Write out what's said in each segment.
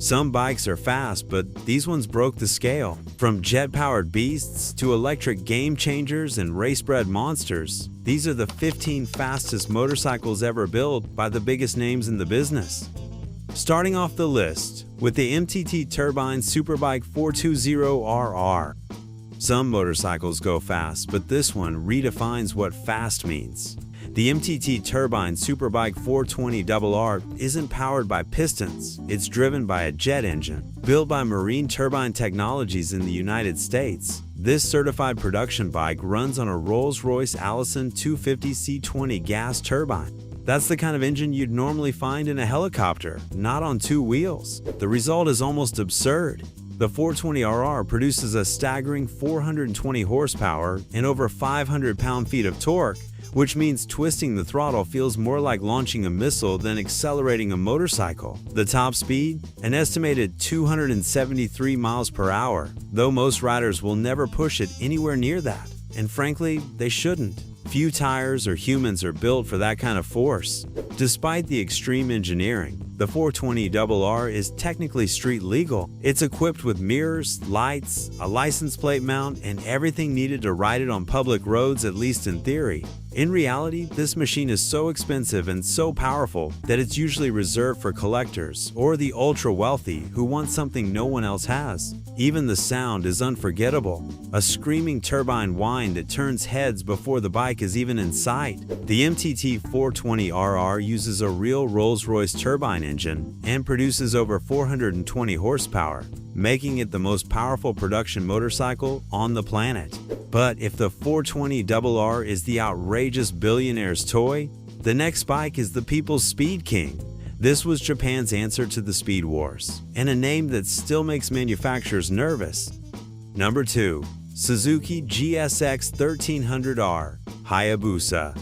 Some bikes are fast, but these ones broke the scale. From jet-powered beasts to electric game changers and race-bred monsters, these are the 15 fastest motorcycles ever built by the biggest names in the business. Starting off the list with the MTT Turbine Superbike 420RR. Some motorcycles go fast, but this one redefines what fast means. The MTT Turbine Superbike 420RR isn't powered by pistons, it's driven by a jet engine. Built by Marine Turbine Technologies in the United States, this certified production bike runs on a Rolls-Royce Allison 250 C20 gas turbine. That's the kind of engine you'd normally find in a helicopter, not on two wheels. The result is almost absurd. The 420RR produces a staggering 420 horsepower and over 500 pound-feet of torque, which means twisting the throttle feels more like launching a missile than accelerating a motorcycle. The top speed? An estimated 273 miles per hour, though most riders will never push it anywhere near that. And frankly, they shouldn't. Few tires or humans are built for that kind of force. Despite the extreme engineering, the 420RR is technically street legal. It's equipped with mirrors, lights, a license plate mount, and everything needed to ride it on public roads, at least in theory. In reality, this machine is so expensive and so powerful that it's usually reserved for collectors or the ultra-wealthy who want something no one else has. Even the sound is unforgettable, a screaming turbine whine that turns heads before the bike is even in sight. The MTT 420RR uses a real Rolls-Royce turbine engine and produces over 420 horsepower, making it the most powerful production motorcycle on the planet. But if the 420RR is the outrageous billionaire's toy, the next bike is the people's Speed King. This was Japan's answer to the Speed Wars, and a name that still makes manufacturers nervous. Number 2. Suzuki GSX 1300R Hayabusa.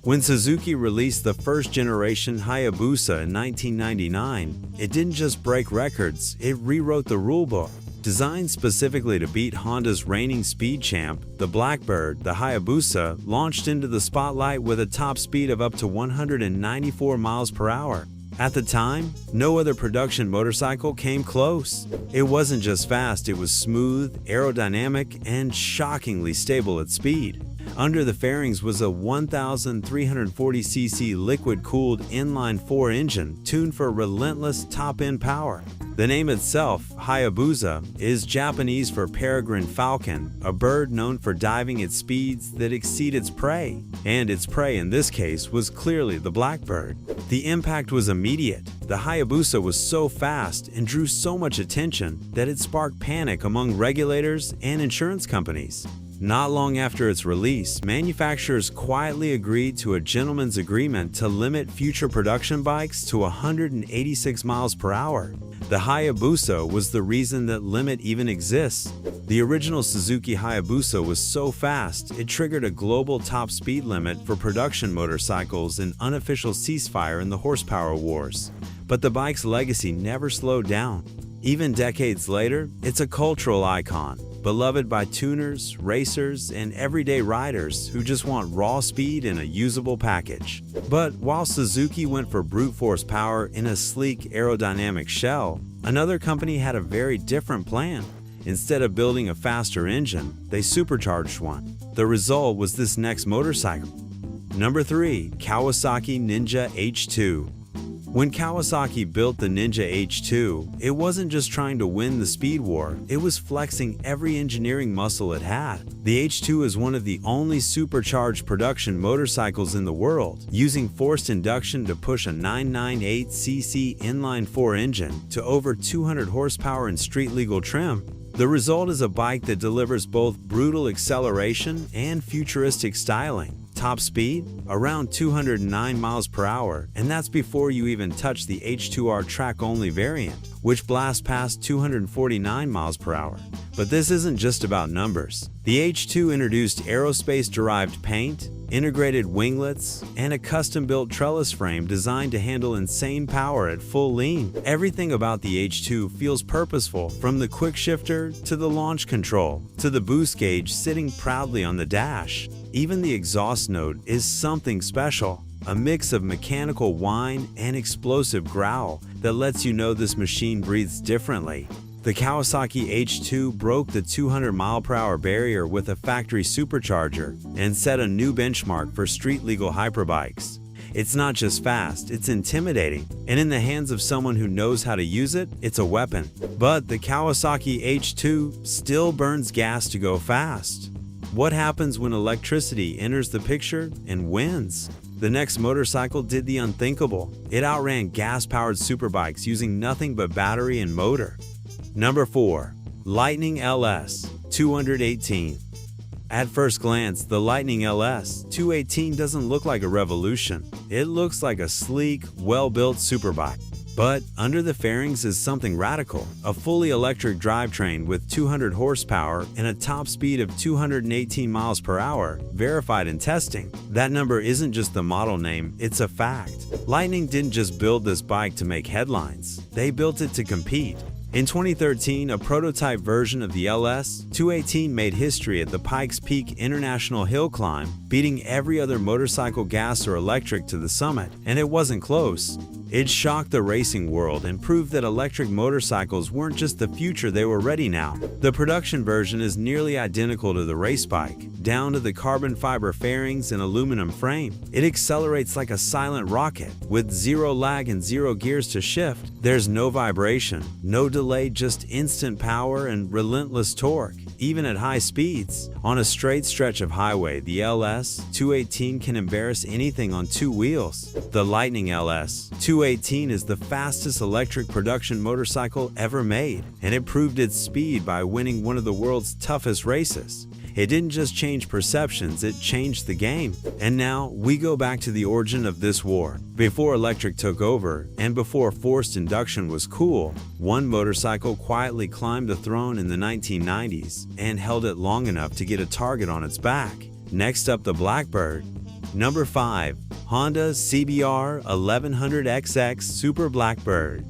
When Suzuki released the first generation Hayabusa in 1999, it didn't just break records, it rewrote the rulebook. Designed specifically to beat Honda's reigning speed champ, the Blackbird, the Hayabusa launched into the spotlight with a top speed of up to 194 miles per hour. At the time, no other production motorcycle came close. It wasn't just fast, it was smooth, aerodynamic, and shockingly stable at speed. Under the fairings was a 1,340cc liquid-cooled inline-4 engine tuned for relentless top-end power. The name itself, Hayabusa, is Japanese for peregrine falcon, a bird known for diving at speeds that exceed its prey. And its prey in this case was clearly the Blackbird. The impact was immediate. The Hayabusa was so fast and drew so much attention that it sparked panic among regulators and insurance companies. Not long after its release, manufacturers quietly agreed to a gentleman's agreement to limit future production bikes to 186 miles per hour. The Hayabusa was the reason that limit even exists. The original Suzuki Hayabusa was so fast, it triggered a global top speed limit for production motorcycles and unofficial ceasefire in the horsepower wars. But the bike's legacy never slowed down. Even decades later, it's a cultural icon, beloved by tuners, racers, and everyday riders who just want raw speed in a usable package. But while Suzuki went for brute force power in a sleek aerodynamic shell, another company had a very different plan. Instead of building a faster engine, they supercharged one. The result was this next motorcycle. Number 3. Kawasaki Ninja H2. When Kawasaki built the Ninja H2, it wasn't just trying to win the speed war, it was flexing every engineering muscle it had. The H2 is one of the only supercharged production motorcycles in the world, using forced induction to push a 998cc inline-4 engine to over 200 horsepower in street-legal trim. The result is a bike that delivers both brutal acceleration and futuristic styling. Top speed? Around 209 miles per hour, and that's before you even touch the H2R track-only variant, which blasts past 249 miles per hour. But this isn't just about numbers. The H2 introduced aerospace-derived paint, integrated winglets, and a custom-built trellis frame designed to handle insane power at full lean. Everything about the H2 feels purposeful, from the quick shifter to the launch control to the boost gauge sitting proudly on the dash. Even the exhaust note is something special. a mix of mechanical whine and explosive growl that lets you know this machine breathes differently. The Kawasaki H2 broke the 200-mile-per-hour barrier with a factory supercharger and set a new benchmark for street-legal hyperbikes. It's not just fast, it's intimidating, and in the hands of someone who knows how to use it, it's a weapon. But the Kawasaki H2 still burns gas to go fast. What happens when electricity enters the picture and wins? The next motorcycle did the unthinkable. It outran gas-powered superbikes using nothing but battery and motor. Number 4. Lightning LS 218. At first glance, the Lightning LS 218 doesn't look like a revolution. It looks like a sleek, well-built superbike. But under the fairings is something radical, a fully electric drivetrain with 200 horsepower and a top speed of 218 miles per hour, verified in testing. That number isn't just the model name, it's a fact. Lightning didn't just build this bike to make headlines, they built it to compete. In 2013, a prototype version of the LS 218 made history at the Pikes Peak International Hill Climb, beating every other motorcycle gas or electric to the summit, and it wasn't close. It shocked the racing world and proved that electric motorcycles weren't just the future, they were ready now. The production version is nearly identical to the race bike, down to the carbon fiber fairings and aluminum frame. It accelerates like a silent rocket, with zero lag and zero gears to shift. There's no vibration, no delay, just instant power and relentless torque, even at high speeds. On a straight stretch of highway, the LS 218 can embarrass anything on two wheels. The Lightning LS 218 is the fastest electric production motorcycle ever made, and it proved its speed by winning one of the world's toughest races. It didn't just change perceptions, it changed the game. And now, we go back to the origin of this war. Before electric took over, and before forced induction was cool, one motorcycle quietly climbed the throne in the 1990s and held it long enough to get a target on its back. Next up, the Blackbird. Number 5. Honda CBR 1100XX Super Blackbird.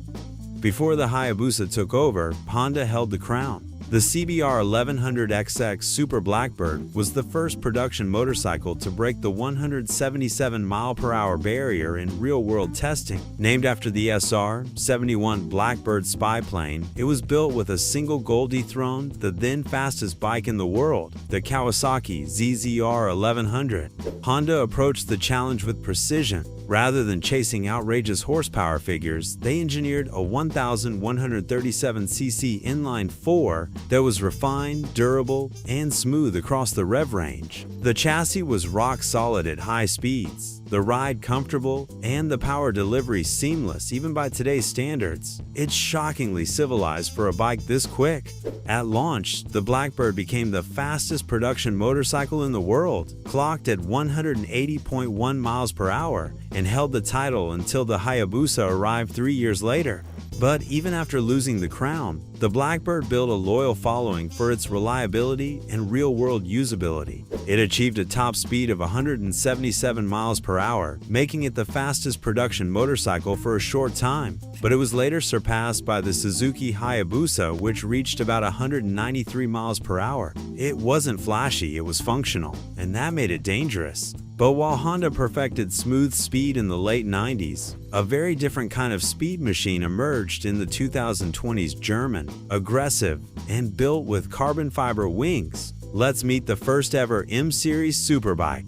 Before the Hayabusa took over, Honda held the crown. The CBR 1100XX Super Blackbird was the first production motorcycle to break the 177-mile-per-hour barrier in real-world testing. Named after the SR-71 Blackbird spy plane, it was built with a single goal dethroned the then fastest bike in the world, the Kawasaki ZZR 1100. Honda approached the challenge with precision. Rather than chasing outrageous horsepower figures, they engineered a 1,137cc inline-4 that was refined, durable, and smooth across the rev range. The chassis was rock solid at high speeds, the ride comfortable, and the power delivery seamless even by today's standards. It's shockingly civilized for a bike this quick. At launch, the Blackbird became the fastest production motorcycle in the world, clocked at 180.1 miles per hour, and held the title until the Hayabusa arrived 3 years later. But even after losing the crown, the Blackbird built a loyal following for its reliability and real-world usability. It achieved a top speed of 177 miles per hour, making it the fastest production motorcycle for a short time. But it was later surpassed by the Suzuki Hayabusa, which reached about 193 miles per hour. It wasn't flashy, it was functional, and that made it dangerous. But while Honda perfected smooth speed in the late 90s, a very different kind of speed machine emerged in the 2020s. German, aggressive, and built with carbon fiber wings. Let's meet the first ever M-Series superbike.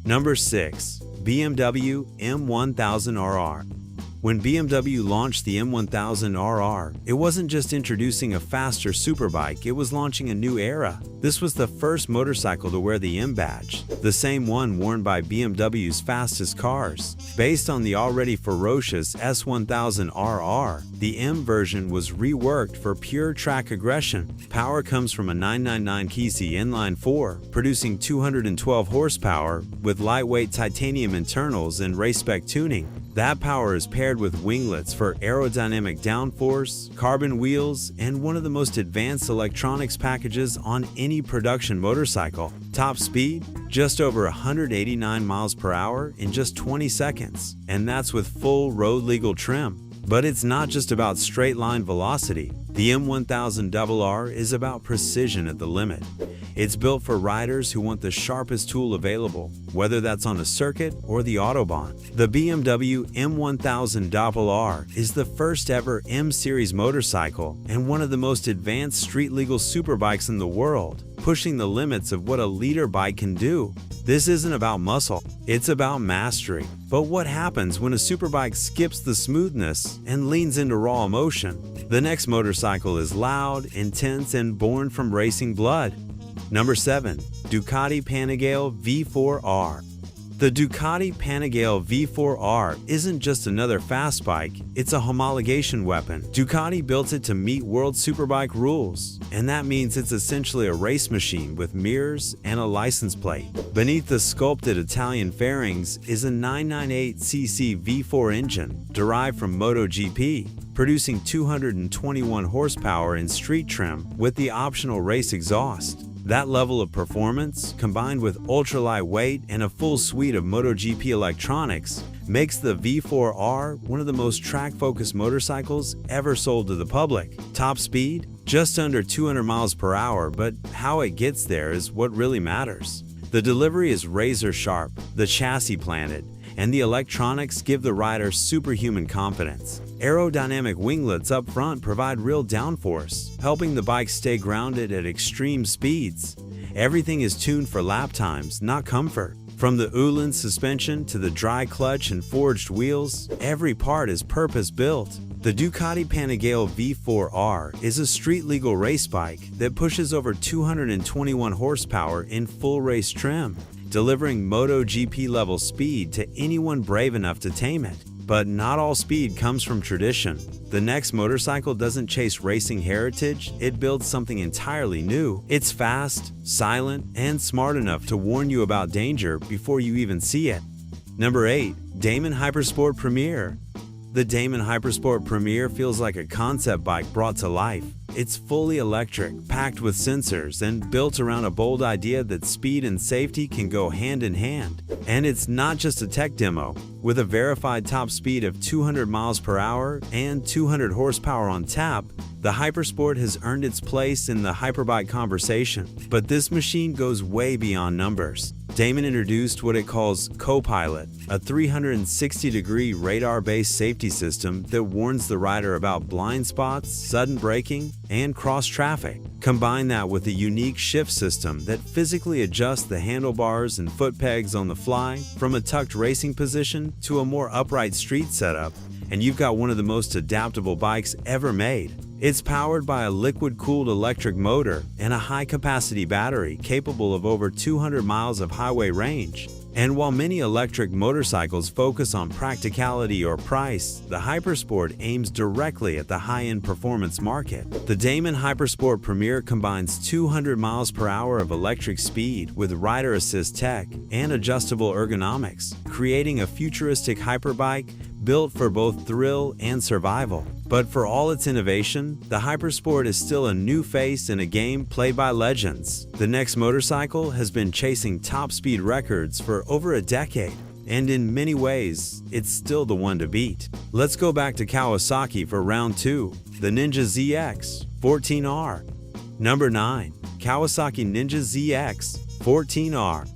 Number 6. BMW M1000RR. When BMW launched the M1000RR, it wasn't just introducing a faster superbike, it was launching a new era. This was the first motorcycle to wear the M badge, the same one worn by BMW's fastest cars. Based on the already ferocious S1000RR, the M version was reworked for pure track aggression. Power comes from a 999cc inline-4, producing 212 horsepower with lightweight titanium internals and race-spec tuning. That power is paired with winglets for aerodynamic downforce, carbon wheels, and one of the most advanced electronics packages on any production motorcycle. Top speed? Just over 189 miles per hour in just 20 seconds, and that's with full road legal trim. But it's not just about straight line velocity. The M1000RR is about precision at the limit. It's built for riders who want the sharpest tool available, whether that's on a circuit or the Autobahn. The BMW M1000 is the first ever M-Series motorcycle and one of the most advanced street-legal superbikes in the world, pushing the limits of what a leader bike can do. This isn't about muscle, it's about mastery. But what happens when a superbike skips the smoothness and leans into raw emotion? The next motorcycle is loud, intense, and born from racing blood. Number 7. Ducati Panigale V4R. The Ducati Panigale V4R isn't just another fast bike, it's a homologation weapon. Ducati built it to meet World Superbike rules, and that means it's essentially a race machine with mirrors and a license plate. Beneath the sculpted Italian fairings is a 998cc V4 engine derived from MotoGP, producing 221 horsepower in street trim with the optional race exhaust. That level of performance, combined with ultralight weight and a full suite of MotoGP electronics, makes the V4R one of the most track-focused motorcycles ever sold to the public. Top speed? Just under 200 miles per hour, but how it gets there is what really matters. The delivery is razor sharp, the chassis planted, and the electronics give the rider superhuman confidence. Aerodynamic winglets up front provide real downforce, helping the bike stay grounded at extreme speeds. Everything is tuned for lap times, not comfort. From the Ulan suspension to the dry clutch and forged wheels, every part is purpose-built. The Ducati Panigale V4R is a street-legal race bike that pushes over 221 horsepower in full race trim, delivering MotoGP-level speed to anyone brave enough to tame it. But not all speed comes from tradition. The next motorcycle doesn't chase racing heritage, it builds something entirely new. It's fast, silent, and smart enough to warn you about danger before you even see it. Number 8. Damon Hypersport Premier. The Damon Hypersport Premier feels like a concept bike brought to life. It's fully electric, packed with sensors, and built around a bold idea that speed and safety can go hand in hand. And it's not just a tech demo. With a verified top speed of 200 miles per hour and 200 horsepower on tap, the Hypersport has earned its place in the hyperbike conversation. But this machine goes way beyond numbers. Damon introduced what it calls Copilot, a 360-degree radar-based safety system that warns the rider about blind spots, sudden braking, and cross-traffic. Combine that with a unique shift system that physically adjusts the handlebars and foot pegs on the fly from a tucked racing position to a more upright street setup, and you've got one of the most adaptable bikes ever made. It's powered by a liquid-cooled electric motor and a high-capacity battery capable of over 200 miles of highway range. And while many electric motorcycles focus on practicality or price, the Hypersport aims directly at the high-end performance market. The Damon Hypersport Premier combines 200 miles per hour of electric speed with rider assist tech and adjustable ergonomics, creating a futuristic hyperbike built for both thrill and survival. But for all its innovation, the Hypersport is still a new face in a game played by legends. The next motorcycle has been chasing top speed records for over a decade, and in many ways, it's still the one to beat. Let's go back to Kawasaki for round 2, the Ninja ZX 14R. Number 9. Kawasaki Ninja ZX 14R.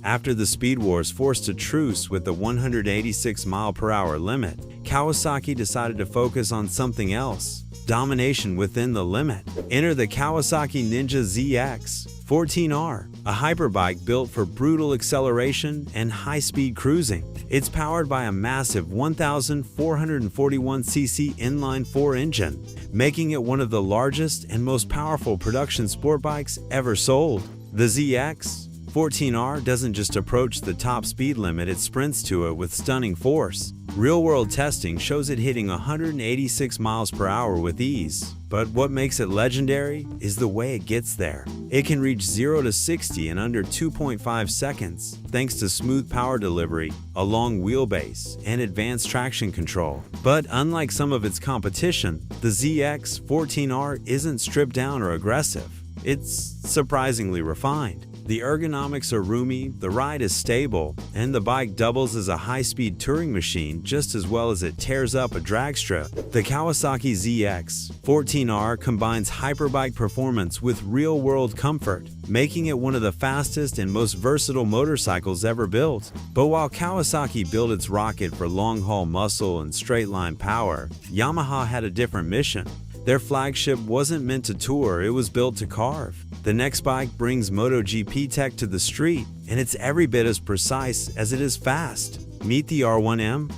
After the Speed Wars forced a truce with the 186 mile/hour limit, Kawasaki decided to focus on something else: domination within the limit. Enter the Kawasaki Ninja ZX 14R, a hyperbike built for brutal acceleration and high-speed cruising. It's powered by a massive 1,441cc inline-4 engine, making it one of the largest and most powerful production sport bikes ever sold. The ZX 14R doesn't just approach the top speed limit, it sprints to it with stunning force. Real-world testing shows it hitting 186 miles per hour with ease. But what makes it legendary is the way it gets there. It can reach 0 to 60 in under 2.5 seconds, thanks to smooth power delivery, a long wheelbase, and advanced traction control. But unlike some of its competition, the ZX 14R isn't stripped down or aggressive. It's surprisingly refined. The ergonomics are roomy, the ride is stable, and the bike doubles as a high-speed touring machine just as well as it tears up a drag strip. The Kawasaki ZX-14R combines hyperbike performance with real-world comfort, making it one of the fastest and most versatile motorcycles ever built. But while Kawasaki built its rocket for long-haul muscle and straight-line power, Yamaha had a different mission. Their flagship wasn't meant to tour, it was built to carve. The next bike brings MotoGP tech to the street, and it's every bit as precise as it is fast. Meet the R1M.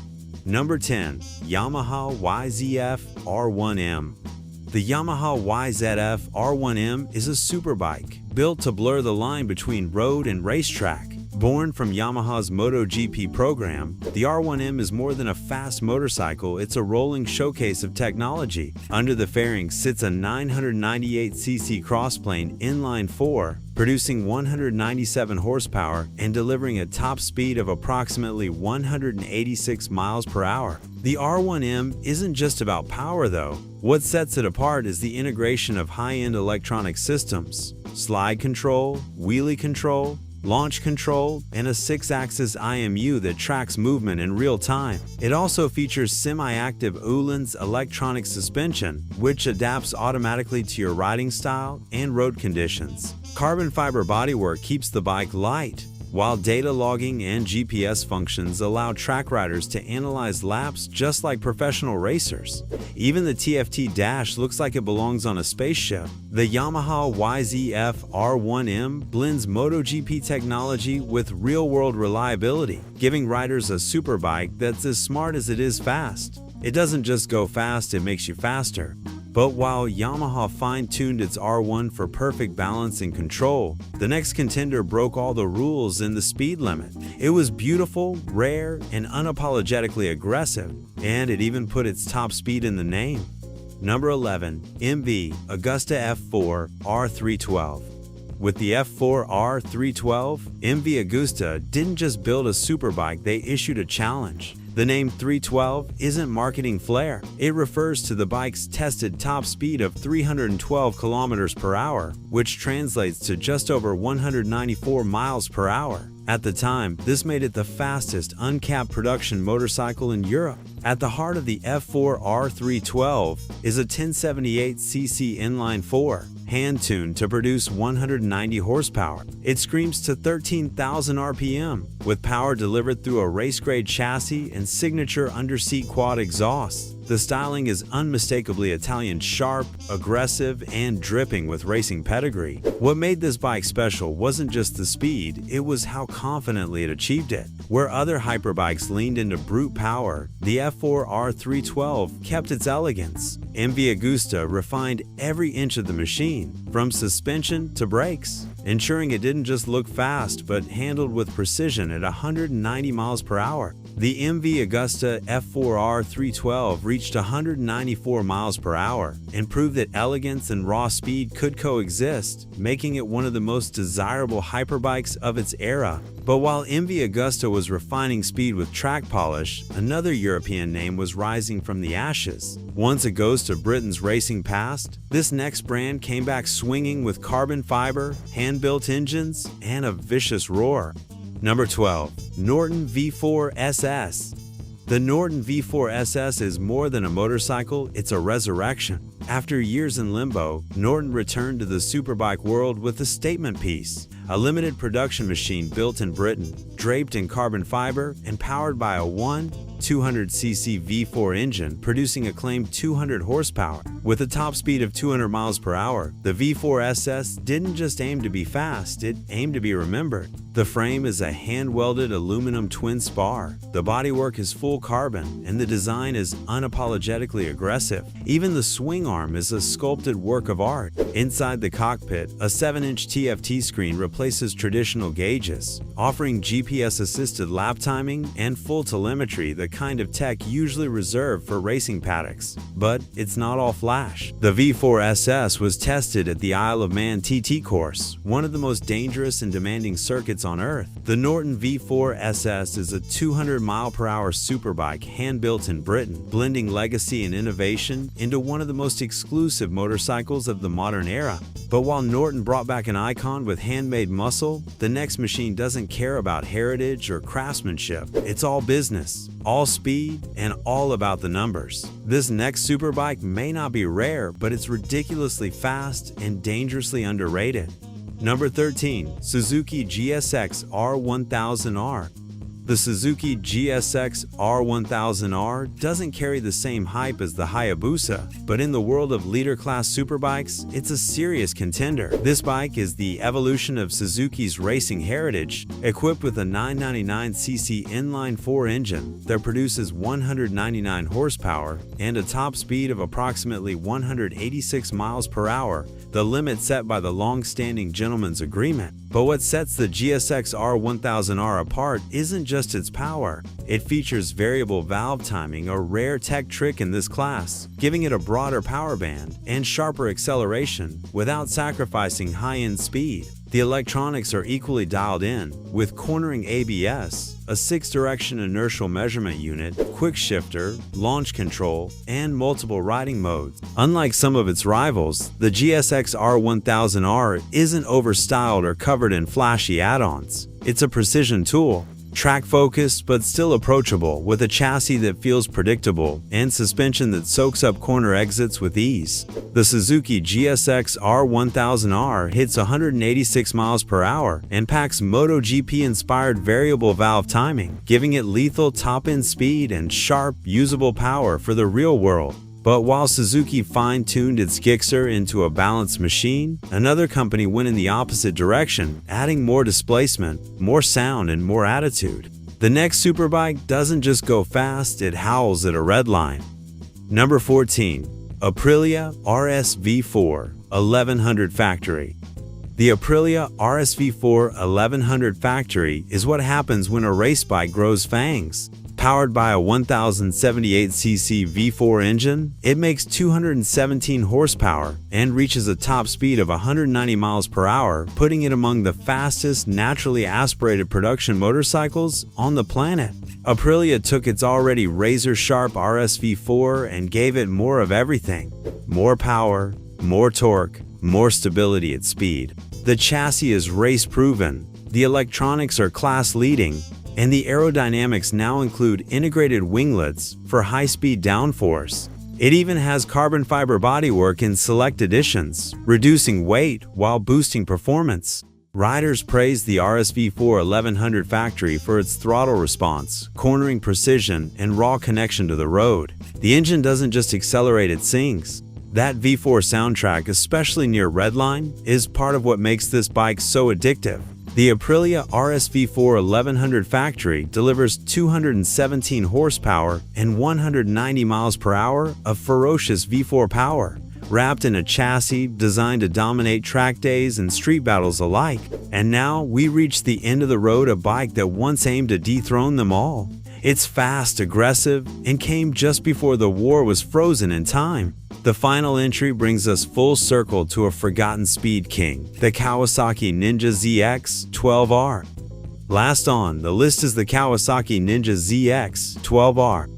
Number 10. Yamaha YZF R1M. The Yamaha YZF R1M is a superbike, built to blur the line between road and racetrack. Born from Yamaha's MotoGP program, the R1M is more than a fast motorcycle, it's a rolling showcase of technology. Under the fairing sits a 998cc crossplane inline-4, producing 197 horsepower and delivering a top speed of approximately 186 miles per hour. The R1M isn't just about power though. What sets it apart is the integration of high-end electronic systems, slide control, wheelie control, launch control, and a 6-axis IMU that tracks movement in real time. It also features semi-active Öhlins electronic suspension, which adapts automatically to your riding style and road conditions. Carbon fiber bodywork keeps the bike light, while data logging and GPS functions allow track riders to analyze laps just like professional racers. Even the TFT dash looks like it belongs on a spaceship. The Yamaha YZF R1M blends MotoGP technology with real-world reliability, giving riders a superbike that's as smart as it is fast. It doesn't just go fast, it makes you faster. But while Yamaha fine-tuned its R1 for perfect balance and control, the next contender broke all the rules in the speed limit. It was beautiful, rare, and unapologetically aggressive, and it even put its top speed in the name. Number 11. MV Agusta F4 R312. With the F4 R312, MV Agusta didn't just build a superbike, they issued a challenge. The name 312 isn't marketing flair. It refers to the bike's tested top speed of 312 kilometers per hour, which translates to just over 194 miles per hour. At the time, this made it the fastest uncapped production motorcycle in Europe. At the heart of the F4 R312 is a 1078cc inline-4, hand-tuned to produce 190 horsepower. It screams to 13,000 RPM, with power delivered through a race-grade chassis and signature underseat quad exhausts. The styling is unmistakably Italian, sharp, aggressive, and dripping with racing pedigree. What made this bike special wasn't just the speed, it was how confidently it achieved it. Where other hyperbikes leaned into brute power, the F4 R312 kept its elegance. MV Agusta refined every inch of the machine, from suspension to brakes, ensuring it didn't just look fast but handled with precision at 190 miles per hour. The MV Agusta F4 R312 reached 194 miles per hour and proved that elegance and raw speed could coexist, making it one of the most desirable hyperbikes of its era. But while MV Agusta was refining speed with track polish, another European name was rising from the ashes. Once a ghost of Britain's racing past, this next brand came back swinging with carbon fiber, hand-built engines, and a vicious roar. Number 12. Norton V4 SS. The Norton V4 SS is more than a motorcycle, it's a resurrection. After years in limbo, Norton returned to the superbike world with a statement piece. A limited production machine built in Britain, draped in carbon fiber, and powered by a 200cc V4 engine producing a claimed 200 horsepower. With a top speed of 200 miles per hour, the V4 SS didn't just aim to be fast, it aimed to be remembered. The frame is a hand-welded aluminum twin spar, the bodywork is full carbon, and the design is unapologetically aggressive. Even the swing arm is a sculpted work of art. Inside the cockpit, a 7-inch TFT screen replaces traditional gauges, offering GPS-assisted lap timing and full telemetry. The kind of tech usually reserved for racing paddocks. But it's not all flash. The V4SS was tested at the Isle of Man TT course, one of the most dangerous and demanding circuits on Earth. The Norton V4SS is a 200-mile-per-hour superbike hand-built in Britain, blending legacy and innovation into one of the most exclusive motorcycles of the modern era. But while Norton brought back an icon with handmade muscle, the next machine doesn't care about heritage or craftsmanship. It's all business, all speed, and all about the numbers. This next superbike may not be rare, but it's ridiculously fast and dangerously underrated. Number 13. Suzuki GSX R1000R. The Suzuki GSX R1000R doesn't carry the same hype as the Hayabusa, but in the world of leader-class superbikes, it's a serious contender. This bike is the evolution of Suzuki's racing heritage, equipped with a 999cc inline-4 engine that produces 199 horsepower and a top speed of approximately 186 miles per hour, the limit set by the long-standing gentleman's agreement. But what sets the GSX R1000R apart isn't just its power. It features variable valve timing, a rare tech trick in this class, giving it a broader power band and sharper acceleration without sacrificing high-end speed. The electronics are equally dialed in, with cornering ABS, a 6-direction inertial measurement unit, quick shifter, launch control, and multiple riding modes. Unlike some of its rivals, the GSX R1000R isn't overstyled or covered in flashy add-ons. It's a precision tool, track-focused but still approachable, with a chassis that feels predictable and suspension that soaks up corner exits with ease. The Suzuki GSX R1000R hits 186 miles per hour and packs MotoGP-inspired variable valve timing, giving it lethal top-end speed and sharp, usable power for the real world. But while Suzuki fine-tuned its Gixxer into a balanced machine, another company went in the opposite direction, adding more displacement, more sound, and more attitude. The next superbike doesn't just go fast, it howls at a red line. Number 14. Aprilia RSV4 1100 Factory. The Aprilia RSV4 1100 Factory is what happens when a race bike grows fangs. Powered by a 1078cc V4 engine, it makes 217 horsepower and reaches a top speed of 190 miles per hour, putting it among the fastest naturally aspirated production motorcycles on the planet. Aprilia took its already razor-sharp RSV4 and gave it more of everything. More power, more torque, more stability at speed. The chassis is race-proven, the electronics are class-leading, and the aerodynamics now include integrated winglets for high-speed downforce. It even has carbon fiber bodywork in select editions, reducing weight while boosting performance. Riders praise the RSV4 1100 Factory for its throttle response, cornering precision, and raw connection to the road. The engine doesn't just accelerate, it sings. That V4 soundtrack, especially near Redline, is part of what makes this bike so addictive. The Aprilia RSV4 1100 Factory delivers 217 horsepower and 190 miles per hour of ferocious V4 power, wrapped in a chassis designed to dominate track days and street battles alike. And now we reach the end of the road, a bike that once aimed to dethrone them all. It's fast, aggressive, and came just before the war was frozen in time. The final entry brings us full circle to a forgotten speed king, the Kawasaki Ninja ZX 12R. Last on the list is the Kawasaki Ninja ZX 12R.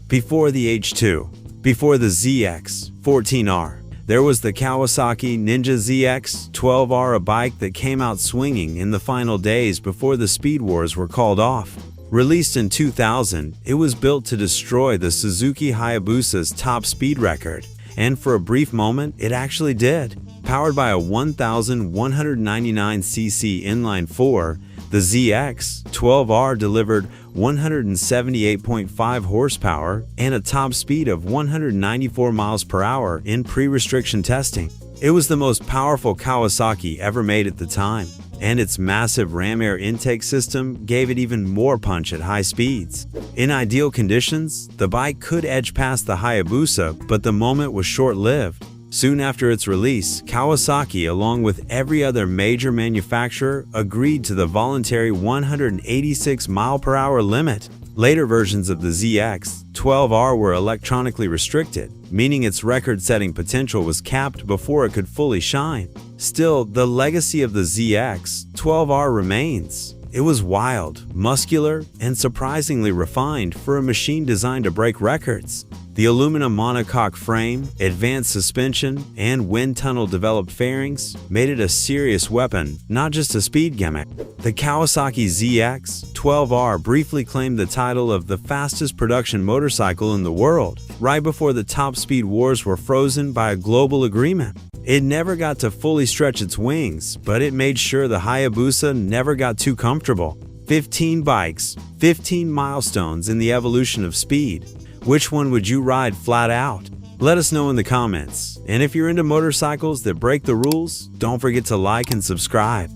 Before the H2, before the ZX 14R, there was the Kawasaki Ninja ZX 12R, a bike that came out swinging in the final days before the speed wars were called off. Released in 2000, it was built to destroy the Suzuki Hayabusa's top speed record. And for a brief moment, it actually did. Powered by a 1,199cc inline-4, the ZX-12R delivered 178.5 horsepower and a top speed of 194 miles per hour in pre-restriction testing. It was the most powerful Kawasaki ever made at the time, and its massive ram air intake system gave it even more punch at high speeds. In ideal conditions, the bike could edge past the Hayabusa, but the moment was short-lived. Soon after its release, Kawasaki, along with every other major manufacturer, agreed to the voluntary 186 mile-per-hour limit. Later versions of the ZX-12R were electronically restricted, meaning its record-setting potential was capped before it could fully shine. Still, the legacy of the ZX-12R remains. It was wild, muscular, and surprisingly refined for a machine designed to break records. The aluminum monocoque frame, advanced suspension, and wind tunnel-developed fairings made it a serious weapon, not just a speed gimmick. The Kawasaki ZX-12R briefly claimed the title of the fastest production motorcycle in the world, right before the top speed wars were frozen by a global agreement. It never got to fully stretch its wings, but it made sure the Hayabusa never got too comfortable. 15 bikes, 15 milestones in the evolution of speed. Which one would you ride flat out? Let us know in the comments. And if you're into motorcycles that break the rules, don't forget to like and subscribe.